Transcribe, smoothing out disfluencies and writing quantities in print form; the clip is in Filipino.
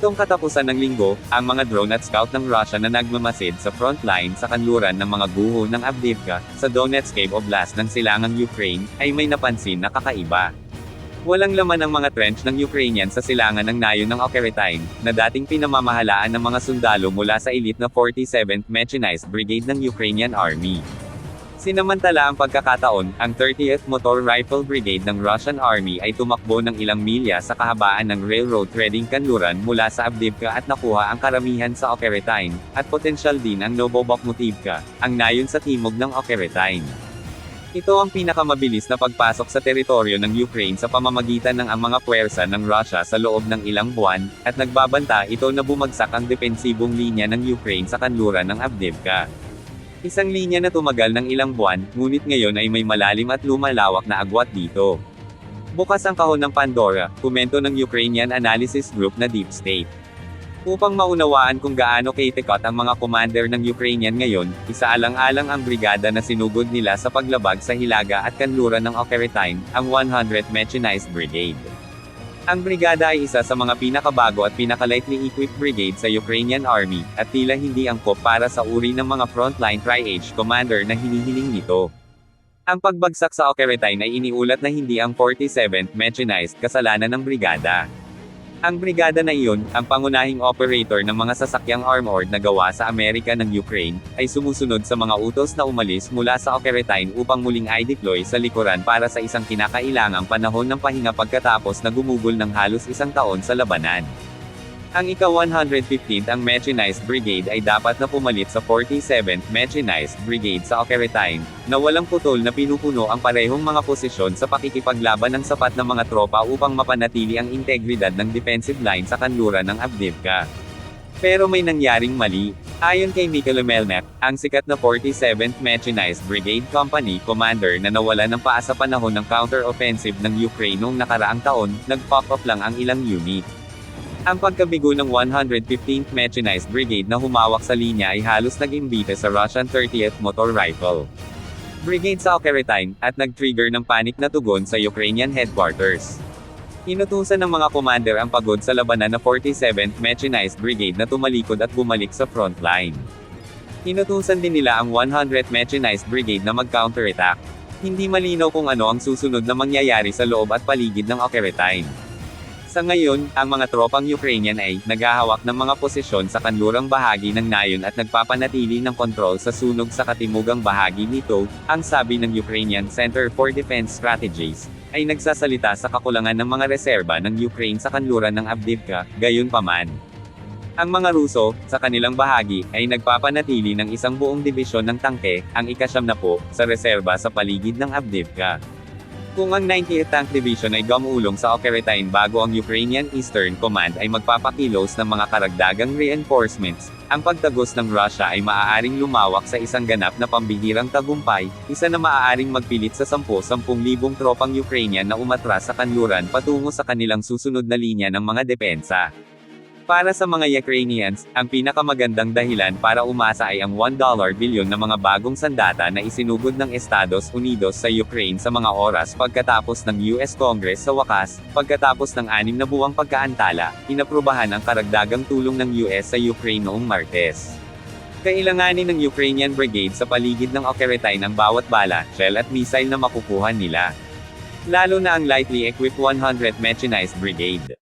Nitong katapusan ng linggo, ang mga drone at scout ng Russia na nagmamasid sa frontline sa kanluran ng mga guho ng Avdiivka, sa Donetsk Oblast ng silangang Ukraine, ay may napansin na kakaiba. Walang laman ang mga trench ng Ukrainian sa silangan ng nayon ng Okeretine, na dating pinamamahalaan ng mga sundalo mula sa elite na 47th Mechanized Brigade ng Ukrainian Army. Sinamantala ang pagkakataon, ang 30th Motor Rifle Brigade ng Russian Army ay tumakbo ng ilang milya sa kahabaan ng railroad threading kanluran mula sa Avdiivka at nakuha ang karamihan sa Okeretine, at potensyal din ang Novobakhmutivka, ang nayon sa timog ng Okeretine. Ito ang pinakamabilis na pagpasok sa teritoryo ng Ukraine sa pamamagitan ng ang mga puwersa ng Russia sa loob ng ilang buwan, at nagbabanta ito na bumagsak ang depensibong linya ng Ukraine sa kanluran ng Avdiivka. Isang linya na tumagal ng ilang buwan, ngunit ngayon ay may malalim at lumalawak na agwat dito. Bukas ang kahon ng Pandora, komento ng Ukrainian Analysis Group na Deep State. Upang maunawaan kung gaano katikot ang mga commander ng Ukrainian ngayon, isaalang-alang ang brigada na sinugod nila sa paglabag sa hilaga at kanluran ng Okeretine, ang 100th Mechanized Brigade. Ang brigada ay isa sa mga pinakabago at pinaka-lightly equipped brigade sa Ukrainian Army, at tila hindi angkop para sa uri ng mga frontline tri-age commander na hinihiling nito. Ang pagbagsak sa Okeretine ay iniulat na hindi ang 47th Mechanized kasalanan ng brigada. Ang brigada na iyon, ang pangunahing operator ng mga sasakyang armored na gawa sa Amerika ng Ukraine, ay sumusunod sa mga utos na umalis mula sa Okeretine upang muling i-deploy sa likuran para sa isang kinakailangang panahon ng pahinga pagkatapos na gumugol ng halos isang taon sa labanan. Ang ika-115th ang Mechanized Brigade ay dapat na pumalit sa 47th Mechanized Brigade sa Okeretine, na walang putol na pinupuno ang parehong mga posisyon sa pakikipaglaban ng sapat na mga tropa upang mapanatili ang integridad ng defensive line sa kanluran ng Avdiivka. Pero may nangyaring mali. Ayon kay Mikhail Melnik, ang sikat na 47th Mechanized Brigade Company Commander na nawala ng paa sa panahon ng counter-offensive ng Ukraine noong nakaraang taon, nag-pop up lang ang ilang unit. Ang pagkabigo ng 115th Mechanized Brigade na humawak sa linya ay halos nag-imbite sa Russian 30th Motor Rifle Brigade sa Okeretine, at nag-trigger ng panic na tugon sa Ukrainian headquarters. Inutusan ng mga commander ang pagod sa labanan na 47th Mechanized Brigade na tumalikod at bumalik sa frontline. Inutusan din nila ang 100th Mechanized Brigade na mag-counterattack. Hindi malinaw kung ano ang susunod na mangyayari sa loob at paligid ng Okeretine. Sa ngayon, ang mga tropang Ukrainian ay naghahawak ng mga posisyon sa kanlurang bahagi ng nayon at nagpapanatili ng kontrol sa sunog sa katimugang bahagi nito, ang sabi ng Ukrainian Center for Defense Strategies, ay nagsasalita sa kakulangan ng mga reserba ng Ukraine sa kanluran ng Avdiivka. Gayunpaman, ang mga Ruso, sa kanilang bahagi, ay nagpapanatili ng isang buong dibisyon ng tangke, ang ika-90, sa reserba sa paligid ng Avdiivka. Kung ang 90th Tank Division ay gumulong sa Okeretine bago ang Ukrainian Eastern Command ay magpapakilos ng mga karagdagang reinforcements, ang pagtagos ng Russia ay maaaring lumawak sa isang ganap na pambihirang tagumpay, isa na maaaring magpilit sa 10,000 tropang Ukrainian na umatras sa kanluran patungo sa kanilang susunod na linya ng mga depensa. Para sa mga Ukrainians, ang pinakamagandang dahilan para umasa ay ang $1 bilyon na mga bagong sandata na isinugod ng Estados Unidos sa Ukraine sa mga oras pagkatapos ng US Congress sa wakas, pagkatapos ng 6 na buwang pagkaantala, inaprubahan ang karagdagang tulong ng US sa Ukraine noong Martes. Kailanganin ng Ukrainian Brigade sa paligid ng Okeretine ang bawat bala, shell at missile na makukuha nila. Lalo na ang lightly equipped 100th Mechanized Brigade.